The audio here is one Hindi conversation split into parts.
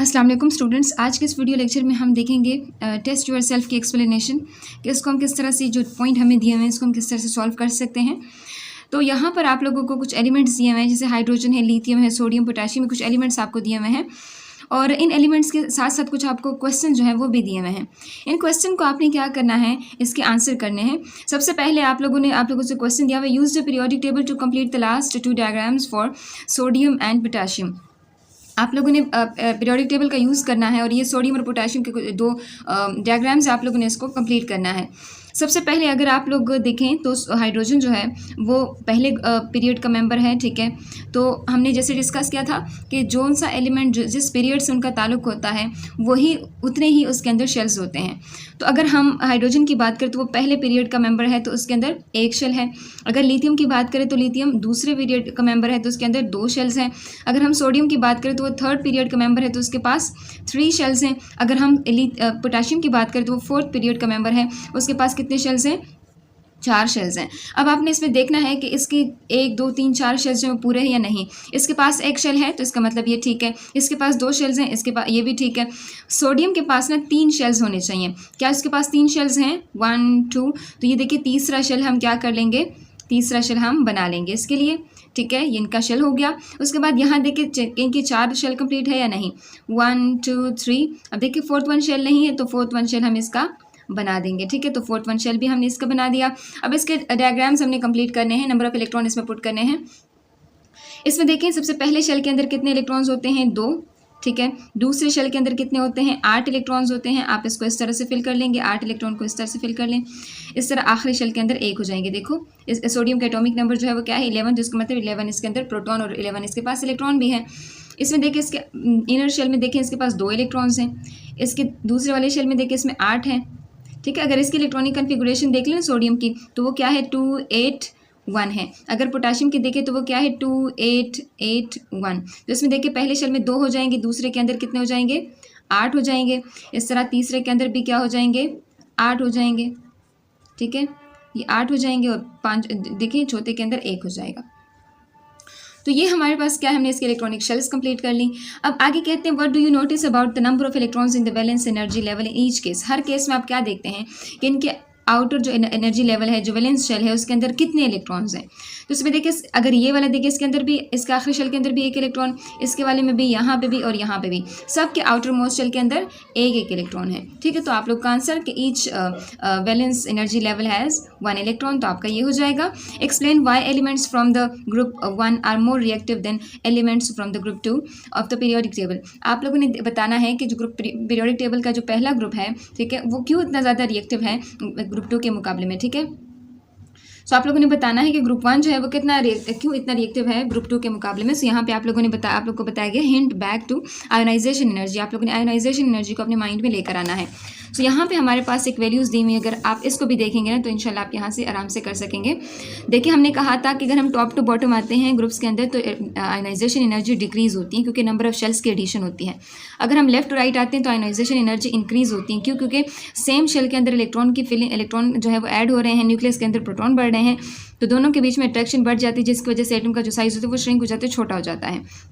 अस्सलाम वालेकुम स्टूडेंट्स। आज के इस वीडियो लेक्चर में हम देखेंगे टेस्ट योर सेल्फ की एक्सप्लेनेशन कि इसको हम किस तरह से जो पॉइंट हमें दिए हुए हैं इसको हम किस तरह से सॉल्व कर सकते हैं। तो यहाँ पर आप लोगों को कुछ एलिमेंट्स दिए हुए हैं, जैसे हाइड्रोजन है, लिथियम है, सोडियम, पोटेशियम, कुछ एलिमेंट्स आपको दिए हुए हैं और इन एलिमेंट्स के साथ साथ कुछ आपको क्वेश्चन जो है वो भी दिए हुए हैं। इन क्वेश्चन को आपने क्या करना है, इसके आंसर करने हैं। सबसे पहले आप लोगों से क्वेश्चन दिया हुआ है, use the periodic table to complete the last 2 diagrams for sodium and potassium. आप लोगों ने पीरियोडिक टेबल का यूज़ करना है और ये सोडियम और पोटेशियम के दो डायग्राम्स आप लोगों ने इसको कंप्लीट करना है। सबसे पहले अगर आप लोग देखें तो हाइड्रोजन जो है वो पहले पीरियड का मेंबर है, ठीक है। तो हमने जैसे डिस्कस किया था कि जोन सा एलिमेंट जिस पीरियड से उनका ताल्लुक़ होता है वही उतने ही उसके अंदर शेल्स होते हैं। तो अगर हम हाइड्रोजन की बात करें तो वो पहले पीरियड का मेंबर है तो उसके अंदर एक शेल है। अगर लिथियम की बात करें तो लिथियम दूसरे पीरियड का मेंबर है तो उसके अंदर 2 शेल्स हैं। अगर हम सोडियम की बात करें तो वो थर्ड पीरियड का मेंबर है तो उसके पास 3 शेल्स हैं। अगर हम पोटेशियम की बात करें तो वो फोर्थ पीरियड का मेंबर है, उसके पास कितने शेल्स हैं? 4 शेल्स हैं। अब आपने इसमें देखना है कि इसकी 1 2 3 4 शेल्स जो पूरे हैं या नहीं। इसके पास 1 शेल है तो इसका मतलब ये ठीक है। इसके पास 2 शेल्स हैं, इसके पास ये भी ठीक है। सोडियम के पास ना 3 शेल्स होने चाहिए। क्या इसके पास 3 शेल्स हैं? 1 2। तो ये देखिए तीसरा शेल हम क्या कर लेंगे, तीसरा शेल हम बना लेंगे इसके लिए, ठीक है। ये इनका शेल हो गया। उसके बाद यहाँ देखिए इनके 4 शेल कंप्लीट है या नहीं, 1 2 3। अब देखिए फोर्थ 1 शेल नहीं है तो फोर्थ 1 शेल हम इसका बना देंगे, ठीक है। तो फोर्थ 1 शेल भी हमने इसका बना दिया। अब इसके डायग्राम्स हमने कंप्लीट करने हैं, नंबर ऑफ इलेक्ट्रॉन इसमें पुट करने हैं। इसमें देखें सबसे पहले शेल के अंदर कितने इलेक्ट्रॉन्स होते हैं? 2, ठीक है। दूसरे शेल के अंदर कितने होते हैं? 8 इलेक्ट्रॉन्स होते हैं। आप इसको इस तरह से फिल कर लेंगे, 8 इलेक्ट्रॉन को इस तरह से फिल कर लें। इस तरह आखिरी शेल के अंदर 1 हो जाएंगे। देखो इस सोडियम का एटॉमिक नंबर जो है वो क्या है? 11, जिसका मतलब 11 इसके अंदर प्रोटॉन और 11 इसके पास इलेक्ट्रॉन भी है। इसमें देखिए इसके इनर शेल में देखें इसके पास 2 इलेक्ट्रॉन्स हैं। इसके दूसरे वाले शेल में देखिए इसमें 8 हैं, ठीक है। अगर इसकी इलेक्ट्रॉनिक कन्फिगुरेशन देख लें सोडियम की तो वो क्या है? 2 8 1 है। अगर पोटेशियम की देखें तो वो क्या है? 2 8 8 1। तो इसमें देखिए पहले शेल में 2 हो जाएंगे, दूसरे के अंदर कितने हो जाएंगे? 8 हो जाएंगे। इस तरह तीसरे के अंदर भी क्या हो जाएंगे? 8 हो जाएंगे, ठीक है। ये 8 हो जाएंगे और 5 देखिए चौथे के अंदर 1 हो जाएगा। तो ये हमारे पास क्या है, हमने इसके इलेक्ट्रॉनिक शेल्स कंप्लीट कर ली। अब आगे कहते हैं what do you notice about the number of electrons in the valence energy level in each case. Her case में आप क्या देखते हैं कि इनके आउटर जो एनर्जी लेवल है, जो वैलेंस शेल है, उसके अंदर कितने इलेक्ट्रॉन्स हैं। तो इसमें देखिए अगर ये वाला देखिए इसके अंदर भी, इसके आखिरी शेल के अंदर भी 1 इलेक्ट्रॉन, इसके वाले में भी, यहाँ पे भी और यहाँ पे भी, सबके आउटर मोस्ट शेल के अंदर 1 इलेक्ट्रॉन है, ठीक है। तो आप लोग का आंसर कि each valence energy level has 1 electron, तो आपका ये हो जाएगा। Explain why elements from the group 1 are more reactive than elements from the group 2 of the periodic table. आप लोगों ने बताना है कि जो ग्रुप पीरियोडिक टेबल का जो पहला ग्रुप है, ठीक है, वो क्यों इतना ज़्यादा रिएक्टिव है ग्रुप 2 के मुकाबले में, ठीक है। सो आप लोगों ने बताना है कि ग्रुप 1 जो है वो क्यों इतना रिएक्टिव है ग्रुप 2 के मुकाबले में। सो यहाँ पे आप लोगों को बताया गया hint back to ionization energy. आप लोगों ने आयोनाइजेशन एनर्जी को अपने माइंड में लेकर आना है। सो यहाँ पे हमारे पास एक वैल्यूज़ दी हुई, अगर आप इसको भी देखेंगे ना तो इंशाल्लाह आप यहाँ से आराम से कर सकेंगे। देखिए हमने कहा था कि अगर हम टॉप टू बॉटम आते हैं ग्रुप्स के अंदर तो आयोनाइजेशन एनर्जी डिक्रीज़ होती है क्योंकि नंबर ऑफ शेल्स की एडिशन होती है। अगर हम लेफ्ट टू राइट आते हैं तो आयोनाइजेशन एनर्जी इंक्रीज़ होती है, क्यों? क्योंकि सेम शेल के अंदर इलेक्ट्रॉन जो है वो ऐड हो रहे हैं, न्यूक्लियस के अंदर प्रोटॉन बढ़ रहे हैं, तो दोनों के बीच में अट्रैक्शन बढ़ जाती है, जिसकी वजह से एटम का जो साइज़ होता है वो श्रिंक हो जाता है, छोटा हो जाता है।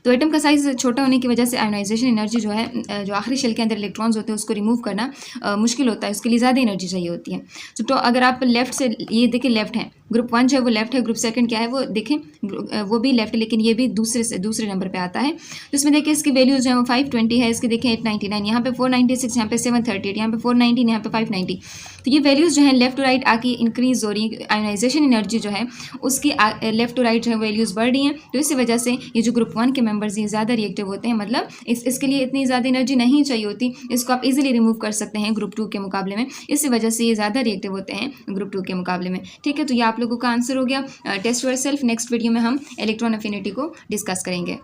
तो एटम का साइज़ छोटा होने की वजह से आयोनाइजेशन एनर्जी जो है, जो आखिरी शेल के अंदर इलेक्ट्रॉन्स होते हैं उसको रिमूव करना मुश्किल होता है, उसके लिए ज़्यादा एनर्जी चाहिए होती है। तो अगर आप लेफ्ट से, ये देखें लेफ्ट है, ग्रुप 1 जो है वो लेफ्ट है, ग्रुप 2 क्या है वो देखें वो भी लेफ्ट है, लेकिन ये भी दूसरे नंबर पे आता है। तो इसमें देखिए इसकी वैल्यूज़ जो है वो 520 है, इसके देखें 899, यहाँ पे 496, यहाँ पे 738, यहाँ पे 419, यहाँ पे 590। तो ये वैल्यूज़ जो है लेफ्ट टू राइट आके इंक्रीज़ हो रही है। आयोनाइजेशन एनर्जी जो है उसकी लेफ्ट टू राइट जो है वैल्यूज़ बढ़ रही हैं, तो इसी वजह से ये जो ग्रुप 1 के मेंबर्स ये ज़्यादा रिएक्टिव होते हैं, मतलब इसके लिए इतनी ज़्यादा एनर्जी नहीं चाहिए होती, इसको आप इजीली रिमूव कर सकते हैं ग्रुप 2 के मुकाबले में, इसी वजह से ये ज़्यादा रिएक्टिव होते हैं ग्रुप 2 के मुकाबले में, ठीक है। तो ये आप लोगों का आंसर हो गया। Test yourself. नेक्स्ट वीडियो में हम इलेक्ट्रॉन अफिनिटी को डिस्कस करेंगे।